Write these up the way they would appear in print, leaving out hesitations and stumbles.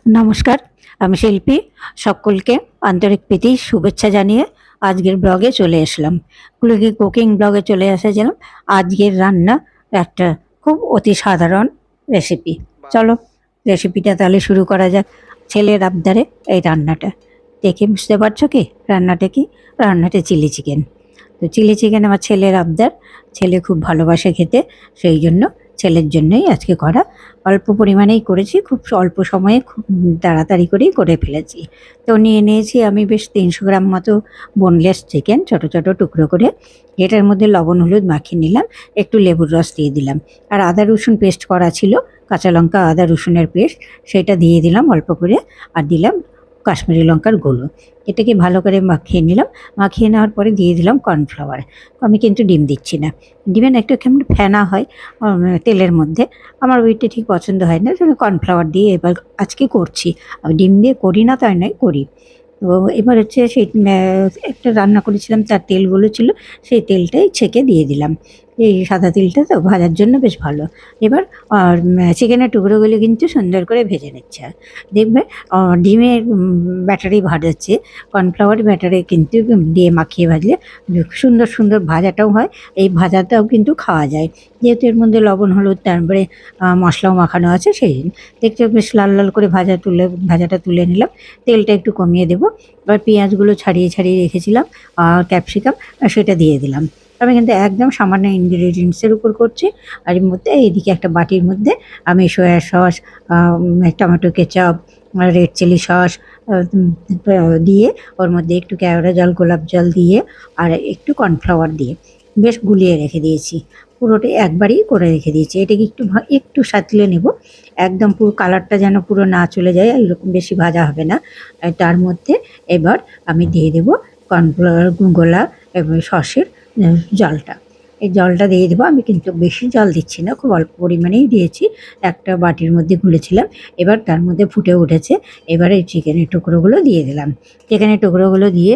নমস্কার, আমি শিল্পী। সকলকে আন্তরিক প্রীতি শুভেচ্ছা জানিয়ে আজকের ব্লগে চলে এসলাম। কুকিং ব্লগে চলে এসেছিলাম। আজকের রান্না একটা খুব অতি সাধারণ রেসিপি। চলো রেসিপিটা তাহলে শুরু করা যাক। ছেলের আবদারে এই রান্নাটা দেখে বুঝতে পারছো কি রান্নাটা কি? রান্নাটা চিলি চিকেন। তো চিলি চিকেন আমার ছেলের আবদার, ছেলে খুব ভালোবাসে খেতে, সেই জন্য ছেলের জন্যই আজকে করা। অল্প পরিমাণেই করেছি, খুব অল্প সময়ে খুব তাড়াতাড়ি করেই করে ফেলেছি। তো নিয়ে নিয়েছি আমি বেশ 300 গ্রাম মতো বোনলেস চিকেন, ছোট ছোট টুকরো করে। এটার মধ্যে লবণ হলুদ মাখিয়ে নিলাম, একটু লেবুর রস দিয়ে দিলাম, আর আদা রসুন পেস্ট করা ছিল, কাঁচা লঙ্কা আদা রসুনের পেস্ট, সেটা দিয়ে দিলাম অল্প করে, আর দিলাম কাশ্মীরি লঙ্কার গুঁড়ো। এটাকে ভালো করে মাখিয়ে নিলাম। মাখিয়ে নেওয়ার পরে দিয়ে দিলাম কর্নফ্লাওয়ার। আমি কিন্তু ডিম দিচ্ছি না, ডিমের একটু কেমন ফেনা হয় তেলের মধ্যে, আমার ওইটা ঠিক পছন্দ হয় না, সেজন্য কর্নফ্লাওয়ার দিয়ে এবার আজকে করছি। আমি ডিম দিয়ে করি না তাই নয়, করি। তো এবার হচ্ছে সেই একটা রান্না করেছিলাম, তার তেলগুলো ছিল, সেই তেলটাই ছেঁকে দিয়ে দিলাম। এই সাদা তেলটা তো ভাজার জন্য বেশ ভালো। এবার চিকেনের টুকরোগুলো কিন্তু সুন্দর করে ভেজে নিচ্ছে। দেখবে ডিমের ব্যাটারি ভাজাচ্ছে, কর্নফ্লাওয়ার ব্যাটারি কিন্তু দিয়ে মাখিয়ে ভাজলে সুন্দর সুন্দর ভাজাটাও হয়, এই ভাজাটাও কিন্তু খাওয়া যায়, যেহেতু এর মধ্যে লবণ হলুদ তারপরে মশলাও মাখানো আছে। সেই দেখতে বেশ লাল লাল করে ভাজাটা তুলে নিলাম। তেলটা একটু কমিয়ে দেবো। এবার পেঁয়াজগুলো ছাড়িয়ে ছাড়িয়ে রেখেছিলাম, ক্যাপসিকাম, সেটা দিয়ে দিলাম। আমি কিন্তু একদম সামান্য ইনগ্রিডিয়েন্টসের উপর করছি। আর এর মধ্যে এইদিকে একটা বাটির মধ্যে আমি soya sauce, tomato ketchup, red chilli sauce দিয়ে, ওর মধ্যে একটু কেওড়া জল গোলাপ জল দিয়ে আর একটু কর্নফ্লাওয়ার দিয়ে বেশ গুলিয়ে রেখে দিয়েছি। পুরোটা একবারই করে রেখে দিয়েছি। এটাকে একটু সাঁতলে নেব, একদম পুরো কালারটা যেন পুরো না চলে যায়, এরকম বেশি ভাজা হবে না। আর তার মধ্যে এবার আমি দিয়ে দেবো কর্নফ্লাওয়ার গোলা এবং সসের জলটা। এই জলটা দিয়ে দেবো। আমি কিন্তু বেশি জল দিচ্ছি না, খুব অল্প পরিমাণেই দিয়েছি। একটা বাটির মধ্যে গুলেছিলাম, এবার তার মধ্যে ফুটে উঠেছে। এবারে এই চিকেনের টুকরোগুলো দিয়ে দিলাম। চিকেনের টুকরোগুলো দিয়ে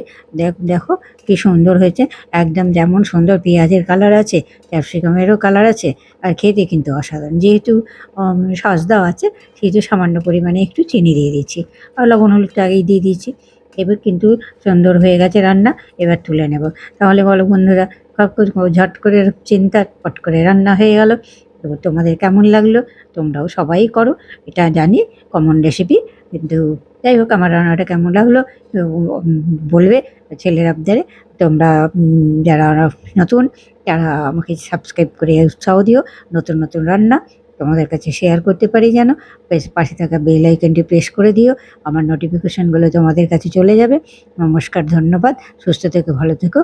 দেখো কি সুন্দর হয়েছে, একদম যেমন সুন্দর পেঁয়াজের কালার আছে, ক্যাপসিকামেরও কালার আছে, আর খেতে কিন্তু অসাধারণ। যেহেতু সস দেওয়া আছে, সেহেতু সামান্য পরিমাণে একটু চিনি দিয়ে দিচ্ছি, আর লবণ হলুদটা আগেই দিয়ে দিয়েছি। এবার কিন্তু সুন্দর হয়ে গেছে রান্না। এবার তুলে নেব। তাহলে বলো বন্ধুরা, ঝট করে চিন্তা পট করে রান্না হয়ে গেল। তো তোমাদের কেমন লাগলো? তোমরাও সবাই করো, এটা জানি কমন রেসিপি। কিন্তু যাই হোক, আমার রান্নাটা কেমন লাগলো বলবে ছেলের আবদারে। তোমরা যারা নতুন, তারা আমাকে সাবস্ক্রাইব করে উৎসাহ দিও। নতুন নতুন রান্না তোমাদের কাছে শেয়ার করতে পারি যেন। পাশে থাকা বেল আইকনটি প্রেস করে দিও, আমার নোটিফিকেশানগুলো তোমাদের কাছে চলে যাবে। নমস্কার, ধন্যবাদ, সুস্থ থেকো, ভালো থেকো,